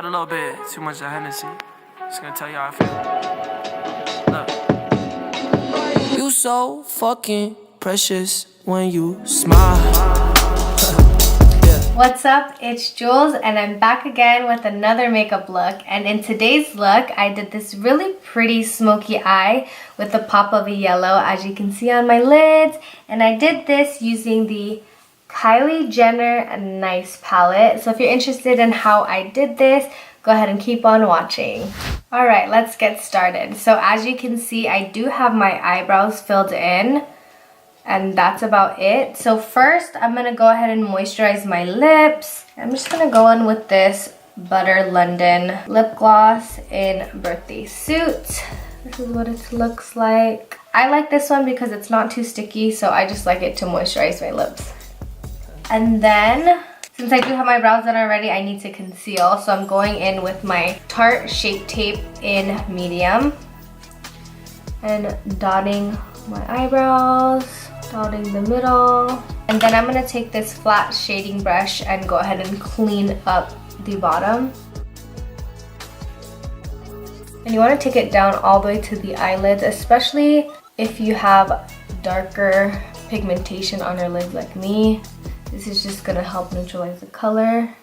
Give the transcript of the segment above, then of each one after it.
Had a little bit too much of Hennessy. Just gonna tell you how I feel. Look. You so fucking precious when you smile. What's up? It's Jules and I'm back again with another makeup look. And in today's look, I did this really pretty smoky eye with a pop of a yellow, as you can see on my lids. And I did this using the Kylie Jenner Nice palette. So if you're interested in how I did this, go ahead and keep on watching. Alright, let's get started. So as you can see, I do have my eyebrows filled in. And that's about it. So first, I'm going to go ahead and moisturize my lips. I'm just going to go in with this Butter London lip gloss in Birthday Suit. This is what it looks like. I like this one because it's not too sticky, so I just like it to moisturize my lips. And then, since I do have my brows done already, I need to conceal. So I'm going in with my Tarte Shape tape in medium. And dotting my eyebrows. Dotting the middle, and then I'm going to take this flat shading brush and go ahead and clean up the bottom. And you want to take it down all the way to the eyelids, especially if you have darker pigmentation on your lids like me. This is just going to help neutralize the color.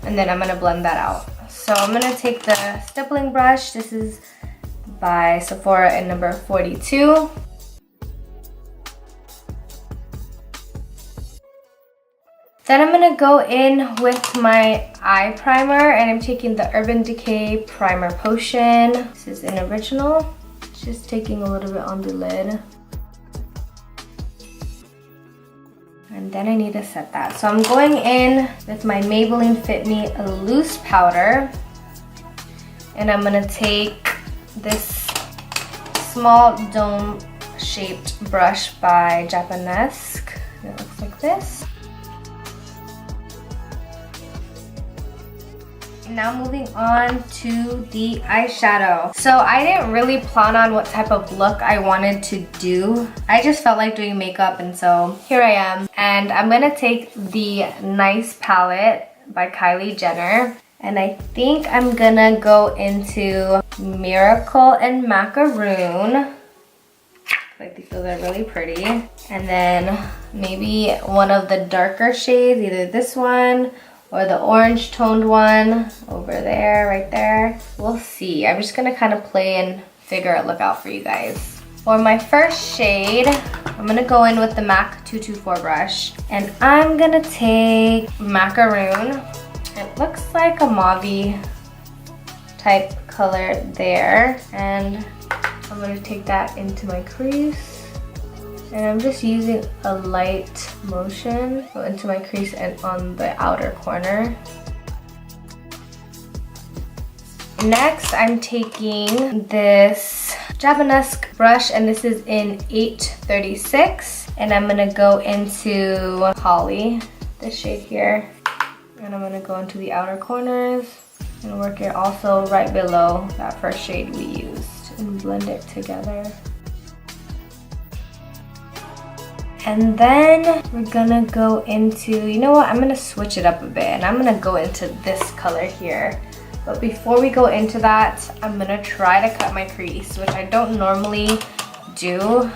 And then I'm going to blend that out. So I'm going to take the stippling brush. This is by Sephora in number 42. Then I'm gonna go in with my eye primer, and I'm taking the Urban Decay Primer Potion. This is an original. Just taking a little bit on the lid. And then I need to set that. So I'm going in with my Maybelline Fitme Loose powder. And I'm gonna take this small dome shaped brush by Japanesque. It looks like this. Now moving on to the eyeshadow. So I didn't really plan on what type of look I wanted to do. I just felt like doing makeup, and so here I am. And I'm gonna take the Nice palette by Kylie Jenner. And I think I'm gonna go into Miracle and Macaroon. I think those are really pretty. And then maybe one of the darker shades, either this one or the orange toned one over there, right there. We'll see. I'm just gonna kind of play and figure a look out for you guys. For my first shade, I'm gonna go in with the MAC 224 brush. And I'm gonna take Macaroon. It looks like a mauve type color there, and I'm going to take that into my crease, and I'm just using a light motion into my crease and on the outer corner. Next, I'm taking this Japanesque brush, and this is in 836, and I'm going to go into Holly, this shade here. And I'm going to go into the outer corners and work it also right below that first shade we used and blend it together. And then we're going to go into, you know what, I'm going to switch it up a bit, and I'm going to go into this color here. But before we go into that, I'm going to try to cut my crease, which I don't normally do.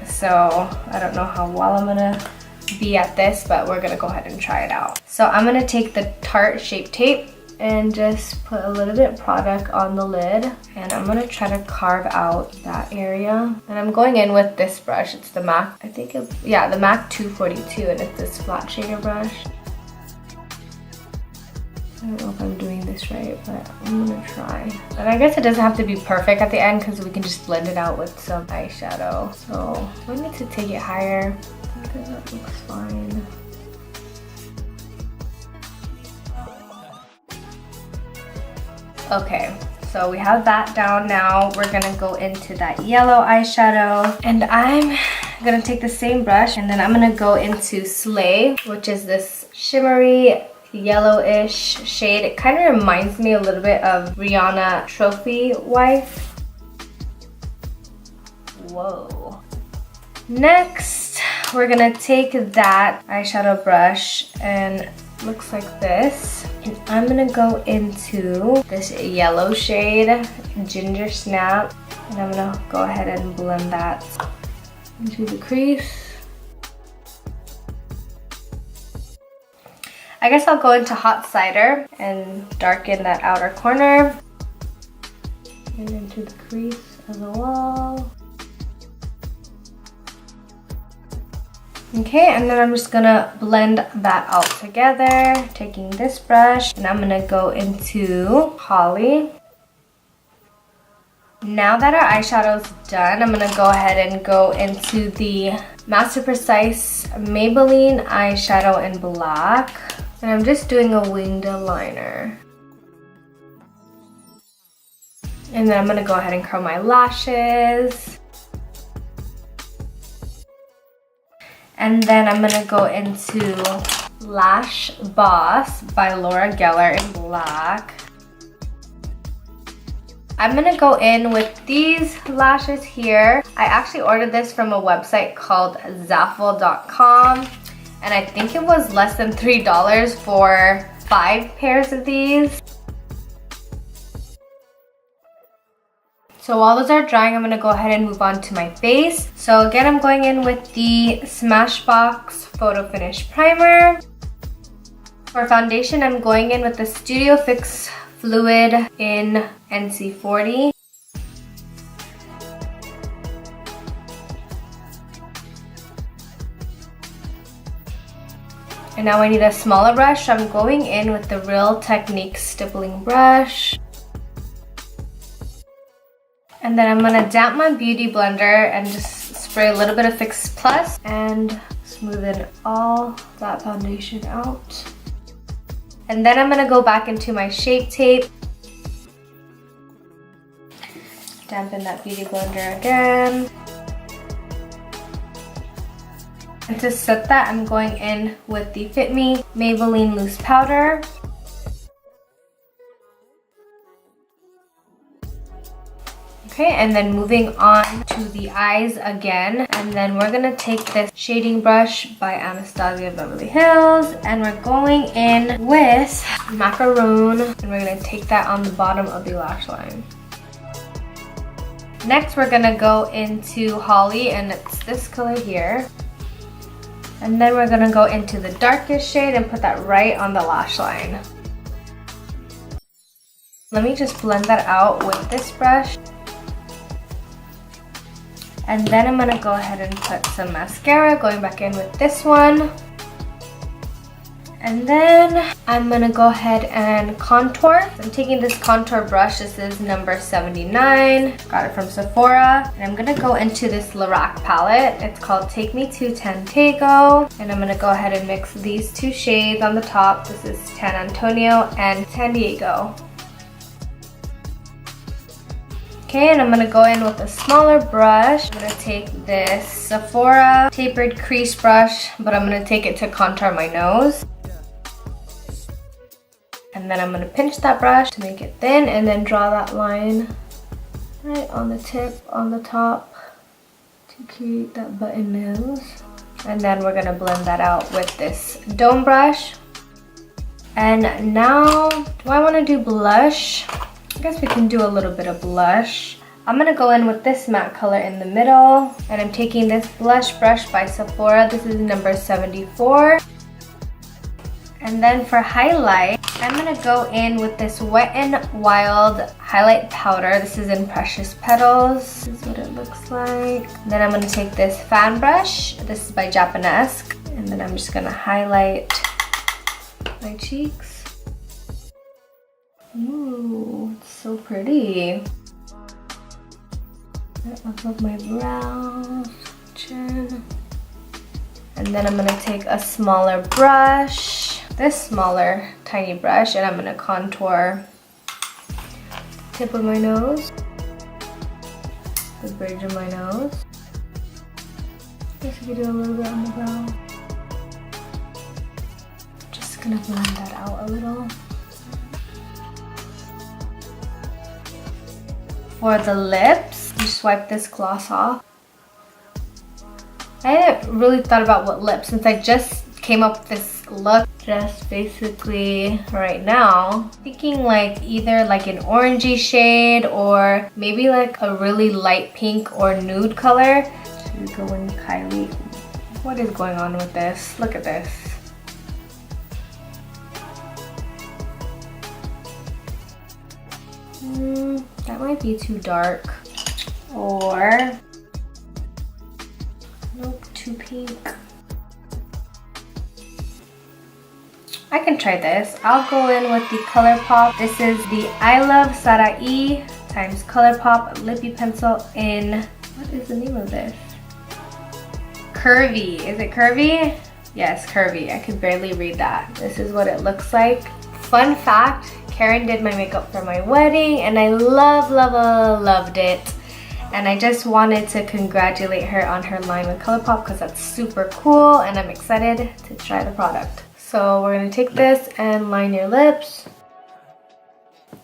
So I don't know how well I'm going to be at this, but we're gonna go ahead and try it out. So I'm gonna take the Tarte Shape tape and just put a little bit of product on the lid, and I'm gonna try to carve out that area. And I'm going in with this brush. It's the MAC, I think it's, yeah, the MAC 242, and it's this flat shader brush. I don't know if I'm doing this right, but I'm gonna try. And I guess it doesn't have to be perfect at the end because we can just blend it out with some eyeshadow. So I need to take it higher. I think that looks fine. Okay, so we have that down now. We're gonna go into that yellow eyeshadow, and I'm gonna take the same brush, and then I'm gonna go into Slay, which is this shimmery yellowish shade. It kind of reminds me a little bit of Rihanna Trophy Wife. Whoa. Next, we're gonna take that eyeshadow brush and looks like this. And I'm gonna go into this yellow shade, Ginger Snap. And I'm gonna go ahead and blend that into the crease. I guess I'll go into Hot Cider and darken that outer corner. And into the crease of the wall. Okay, and then I'm just gonna blend that all together, taking this brush, and I'm gonna go into Holly. Now that our eyeshadow's done, I'm gonna go ahead and go into the Master Precise Maybelline eyeshadow in black. And I'm just doing a winged liner. And then I'm gonna go ahead and curl my lashes. And then I'm gonna go into Lash Boss by Laura Geller in black. I'm gonna go in with these lashes here. I actually ordered this from a website called Zaful.com. And I think it was less than $3 for 5 pairs of these. So while those are drying, I'm gonna go ahead and move on to my face. So again, I'm going in with the Smashbox Photo Finish Primer. For foundation, I'm going in with the Studio Fix Fluid in NC40. And now I need a smaller brush, so I'm going in with the Real Techniques stippling brush. And then I'm gonna damp my beauty blender and just spray a little bit of Fix Plus and smoothen all that foundation out. And then I'm gonna go back into my Shape Tape. Dampen that beauty blender again. And to set that, I'm going in with the Fitme Maybelline Loose Powder. Okay, and then moving on to the eyes again. And then we're gonna take this shading brush by Anastasia Beverly Hills. And we're going in with Macaroon. And we're gonna take that on the bottom of the lash line. Next, we're gonna go into Holly, and it's this color here. And then we're gonna go into the darkest shade and put that right on the lash line. Let me just blend that out with this brush. And then I'm gonna go ahead and put some mascara, going back in with this one. And then I'm gonna go ahead and contour. I'm taking this contour brush. This is number 79. Got it from Sephora. And I'm gonna go into this Lorac palette. It's called Take Me to Tantego. And I'm gonna go ahead and mix these 2 shades on the top. This is Tan Antonio and San Diego. Okay, and I'm gonna go in with a smaller brush. I'm gonna take this Sephora tapered crease brush, but I'm gonna take it to contour my nose. And then I'm gonna pinch that brush to make it thin and then draw that line right on the tip, on the top to create that button nose. And then we're gonna blend that out with this dome brush. And now, do I wanna do blush? I guess we can do a little bit of blush. I'm gonna go in with this matte color in the middle. And I'm taking this blush brush by Sephora. This is number 74. And then for highlight, I'm gonna go in with this Wet n Wild highlight powder. This is in Precious Petals. This is what it looks like. And then I'm gonna take this fan brush. This is by Japanesque. And then I'm just gonna highlight my cheeks. Ooh, it's so pretty. Right above my brows, chin. And then I'm gonna take a smaller brush, this smaller tiny brush, and I'm gonna contour tip of my nose, the bridge of my nose. Just gonna do a little bit on the brow. Just gonna blend that out a little. For the lips, just wipe this gloss off. I hadn't really thought about what lips since I just came up with this look. Just basically right now thinking like either like an orangey shade or maybe like a really light pink or nude color. Should we go in Kylie? What is going on with this? Look at this. That might be too dark. Or nope, too pink. I can try this. I'll go in with the Colourpop. This is the iluvsarahii times Colourpop lippy pencil in, what is the name of this? Curvii. Is it Curvii? Yes, Curvii. I could barely read that. This is what it looks like. Fun fact, Karen did my makeup for my wedding and I loved it. And I just wanted to congratulate her on her line with Colourpop because that's super cool and I'm excited to try the product. So we're gonna take this and line your lips.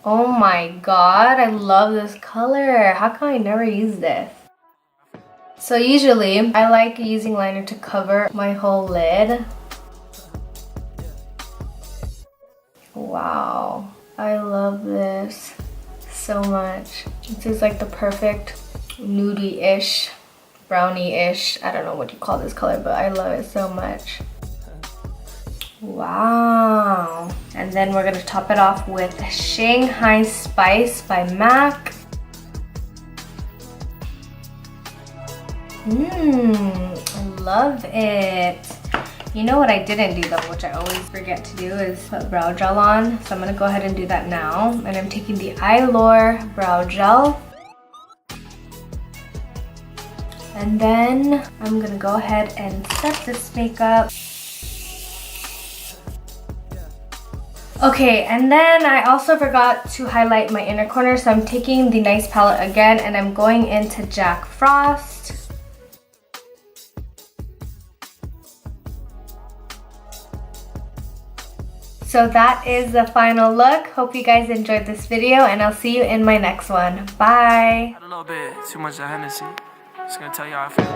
Oh my god, I love this color. How come I never use this? So usually I like using liner to cover my whole lid. Wow, I love this so much. This is like the perfect nudie-ish, brownie-ish. I don't know what you call this color, but I love it so much. Wow. And then we're gonna top it off with Shanghai Spice by MAC. I love it. You know what I didn't do though, which I always forget to do, is put brow gel on. So I'm gonna go ahead and do that now. And I'm taking the Eyelure brow gel. And then I'm gonna go ahead and set this makeup. Okay, and then I also forgot to highlight my inner corner, so I'm taking the Nice palette again and I'm going into Jack Frost. So that is the final look. Hope you guys enjoyed this video and I'll see you in my next one. Bye! A little bit too much of Hennessy. Just gonna tell you how I feel.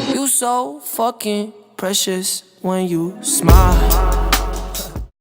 Look. You so fucking precious when you smile.